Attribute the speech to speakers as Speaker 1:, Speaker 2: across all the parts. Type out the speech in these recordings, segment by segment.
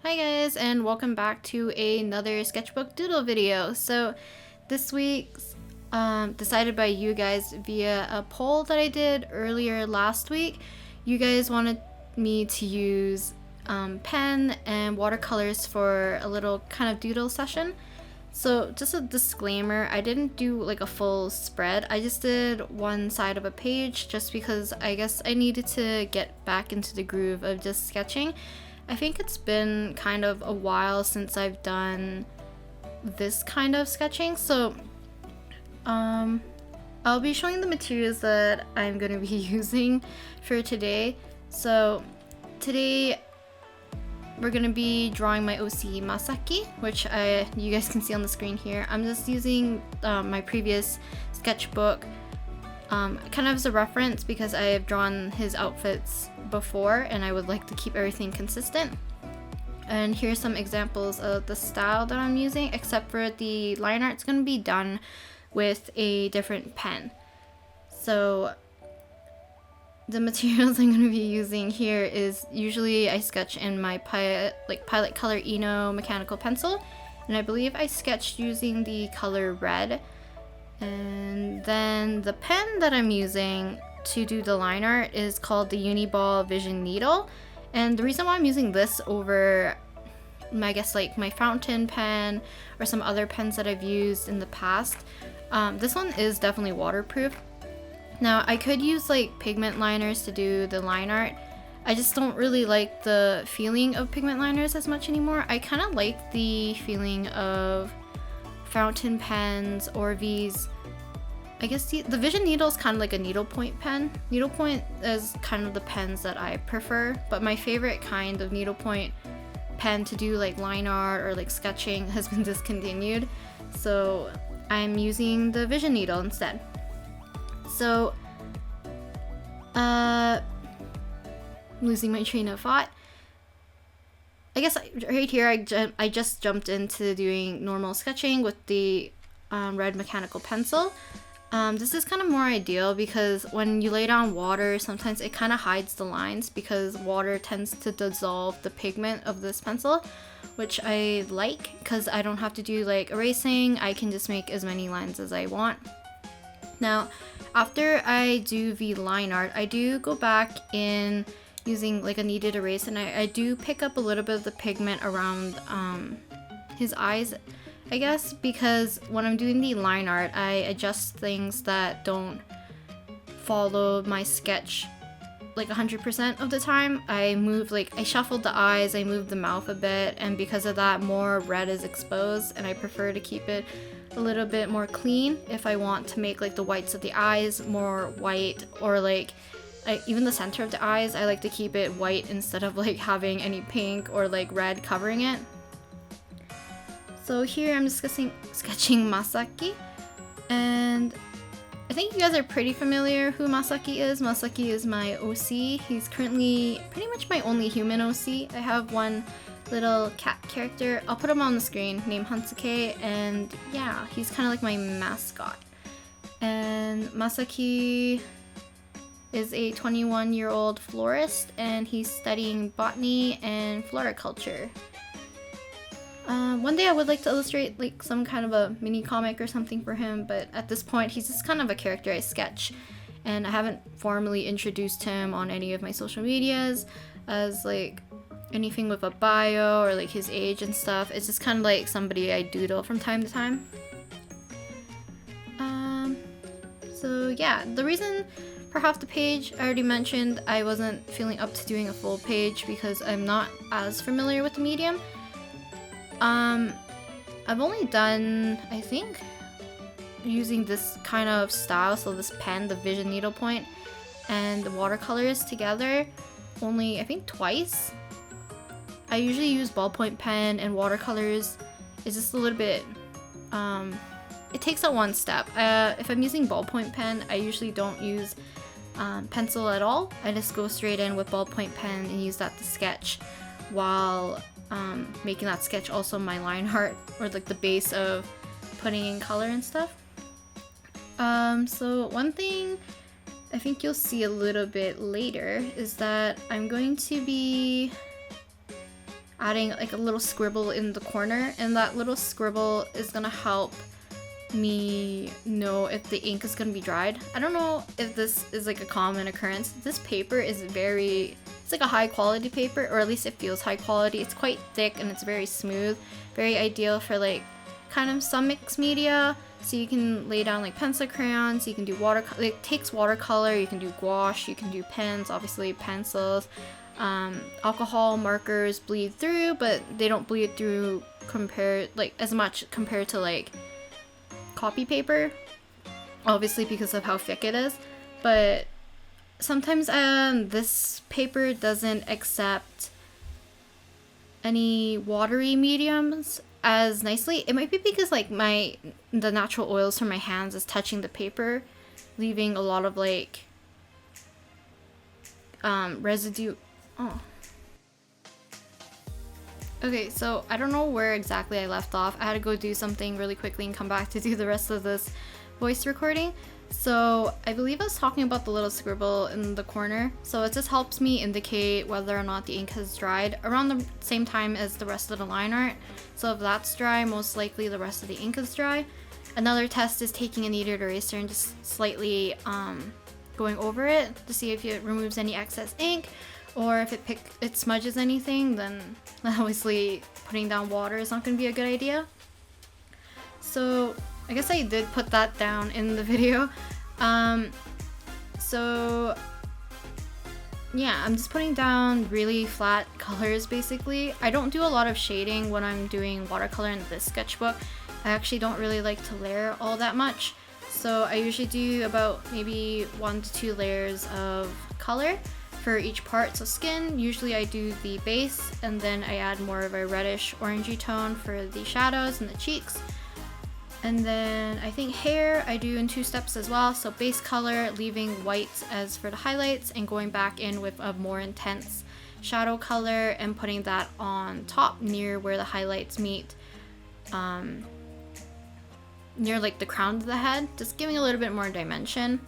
Speaker 1: Hi guys, and welcome back to another sketchbook doodle video. So this week's decided by you guys via a poll that I did earlier last week. You guys wanted me to use pen and watercolors for a little kind of doodle session. So just a disclaimer, I didn't do like a full spread. I just did one side of a page just because I guess I needed to get back into the groove of just sketching. I think it's been kind of a while since I've done this kind of sketching, so I'll be showing the materials that I'm going to be using for today. So today we're going to be drawing my OC Masaki, which you guys can see on the screen here. I'm just using my previous sketchbook kind of as a reference because I have drawn his outfits before and I would like to keep everything consistent. And here's some examples of the style that I'm using, except for the line art's going to be done with a different pen. So the materials I'm going to be using here is usually I sketch in my Pilot Color Eno mechanical pencil, and I believe I sketched using the color red. And then the pen that I'm using to do the line art is called the Uniball Vision Needle. And the reason why I'm using this over I guess like my fountain pen or some other pens that I've used in the past, this one is definitely waterproof. Now I could use like pigment liners to do the line art. I just don't really like the feeling of pigment liners as much anymore. I kind of like the feeling of fountain pens or these, I guess the Vision Needle is kind of like a needlepoint pen. Needlepoint is kind of the pens that I prefer, but my favorite kind of needlepoint pen to do like line art or like sketching has been discontinued, so I'm using the Vision Needle instead. So losing my train of thought. I guess right here I just jumped into doing normal sketching with the red mechanical pencil. This is kind of more ideal because when you lay down water, sometimes it kind of hides the lines because water tends to dissolve the pigment of this pencil, which I like because I don't have to do like erasing. I can just make as many lines as I want. Now, after I do the line art, I do go back in using like a kneaded erase, and I do pick up a little bit of the pigment around his eyes, I guess, because when I'm doing the line art, I adjust things that don't follow my sketch like 100% of the time. I shuffled the eyes, I moved the mouth a bit, and because of that, more red is exposed, and I prefer to keep it a little bit more clean if I want to make like the whites of the eyes more white, or like even the center of the eyes, I like to keep it white instead of like having any pink or like red covering it. So here I'm sketching Masaki, and I think you guys are pretty familiar who Masaki is. Masaki is my OC. He's currently pretty much my only human OC. I have one little cat character, I'll put him on the screen, named Hansuke, and yeah, he's kind of like my mascot. And Masaki is a 21-year-old florist, and he's studying botany and floriculture. One day I would like to illustrate like some kind of a mini comic or something for him, but at this point he's just kind of a character I sketch, and I haven't formally introduced him on any of my social medias as like anything with a bio or like his age and stuff. It's just kind of like somebody I doodle from time to time. So yeah, the reason for half the page I already mentioned, I wasn't feeling up to doing a full page because I'm not as familiar with the medium. I've only done, I think, using this kind of style, so this pen, the Vision Needlepoint, and the watercolors together, only I think twice. I usually use ballpoint pen and watercolors. It's just a little bit, it takes a one step. If I'm using ballpoint pen, I usually don't use pencil at all. I just go straight in with ballpoint pen and use that to sketch, while making that sketch also my line art, or like the base of putting in color and stuff. So one thing I think you'll see a little bit later is that I'm going to be adding like a little scribble in the corner, and that little scribble is gonna help me know if the ink is gonna be dried. I don't know if this is like a common occurrence. This paper is it's like a high quality paper, or at least it feels high quality. It's quite thick and it's very smooth, very ideal for like kind of some mixed media. So you can lay down like pencil crayons, you can do watercolor, it takes watercolor, you can do gouache, you can do pens, obviously pencils. Alcohol markers bleed through, but they don't bleed through as much compared to like copy paper, obviously because of how thick it is. But sometimes this paper doesn't accept any watery mediums as nicely. It might be because like the natural oils from my hands is touching the paper, leaving a lot of like residue. Oh. Okay, so I don't know where exactly I left off. I had to go do something really quickly and come back to do the rest of this voice recording. So I believe I was talking about the little scribble in the corner. So it just helps me indicate whether or not the ink has dried around the same time as the rest of the line art. So if that's dry, most likely the rest of the ink is dry. Another test is taking a kneaded eraser and just slightly going over it to see if it removes any excess ink, or if it smudges anything. Then obviously putting down water is not going to be a good idea. So I guess I did put that down in the video. So yeah, I'm just putting down really flat colors basically. I don't do a lot of shading when I'm doing watercolor in this sketchbook. I actually don't really like to layer all that much. So I usually do about maybe 1 to 2 layers of color for each part. So skin, usually I do the base, and then I add more of a reddish orangey tone for the shadows and the cheeks. And then I think hair I do in 2 steps as well. So base color, leaving white as for the highlights, and going back in with a more intense shadow color and putting that on top near where the highlights meet, near like the crown of the head, just giving a little bit more dimension.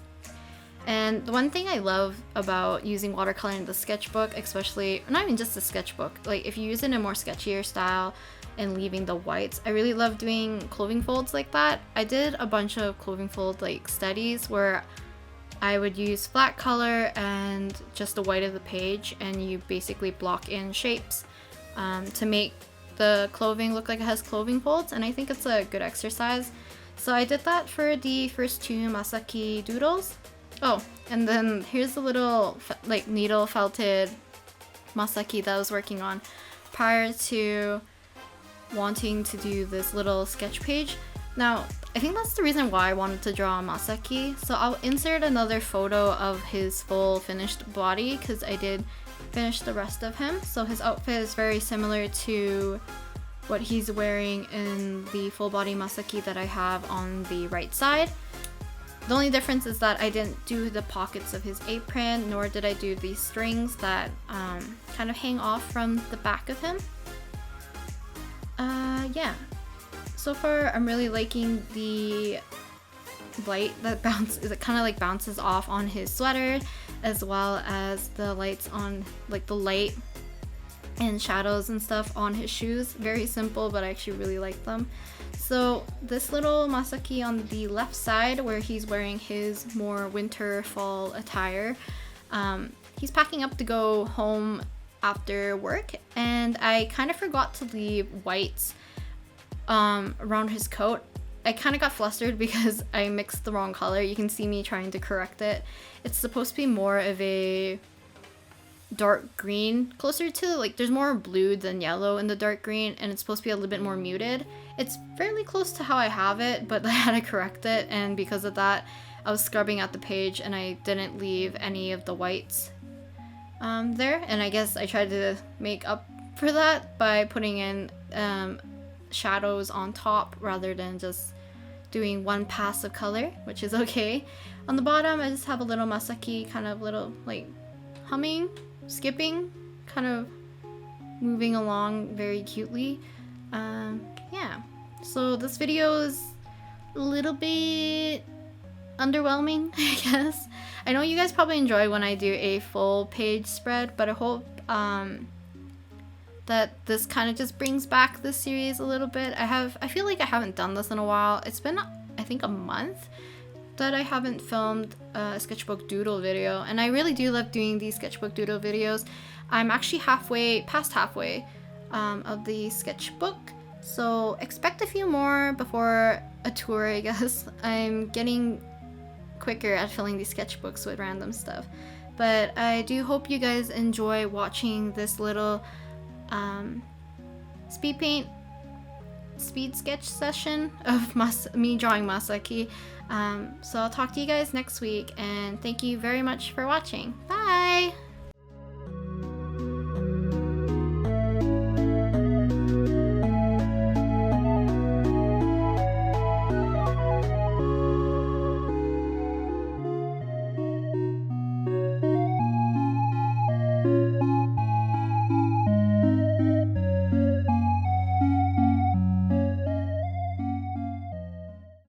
Speaker 1: And the one thing I love about using watercolor in the sketchbook, especially, not even just the sketchbook, like if you use it in a more sketchier style and leaving the whites, I really love doing clothing folds like that. I did a bunch of clothing fold like studies where I would use flat color and just the white of the page, and you basically block in shapes to make the clothing look like it has clothing folds, and I think it's a good exercise. So I did that for the first 2 Masaki doodles. Oh, and then here's the little like needle felted Masaki that I was working on prior to wanting to do this little sketch page. Now, I think that's the reason why I wanted to draw Masaki. So I'll insert another photo of his full finished body because I did finish the rest of him. So his outfit is very similar to what he's wearing in the full body Masaki that I have on the right side. The only difference is that I didn't do the pockets of his apron, nor did I do these strings that kind of hang off from the back of him. Yeah. So far, I'm really liking the light that bounces off on his sweater, as well as the lights on, like the light and shadows and stuff on his shoes. Very simple, but I actually really like them. So this little Masaki on the left side, where he's wearing his more winter fall attire, he's packing up to go home after work, and I kind of forgot to leave whites around his coat. I kind of got flustered because I mixed the wrong color. You can see me trying to correct it. It's supposed to be more of a dark green, closer to like, there's more blue than yellow in the dark green, and it's supposed to be a little bit more muted. It's fairly close to how I have it, but I had to correct it, and because of that I was scrubbing out the page and I didn't leave any of the whites there, and I guess I tried to make up for that by putting in shadows on top rather than just doing one pass of color, which is okay. On the bottom I just have a little Masaki, kind of little like humming, skipping, kind of moving along very cutely. Yeah, so this video is a little bit underwhelming, I guess. I know you guys probably enjoy when I do a full page spread, but I hope the that this kind of just brings back this series a little bit. I feel like I haven't done this in a while. It's been, I think, a month that I haven't filmed a sketchbook doodle video, and I really do love doing these sketchbook doodle videos. I'm actually past halfway of the sketchbook, so expect a few more before a tour, I guess. I'm getting quicker at filling these sketchbooks with random stuff, but I do hope you guys enjoy watching this little speed sketch session of me drawing Masaki. So I'll talk to you guys next week, and thank you very much for watching. Bye!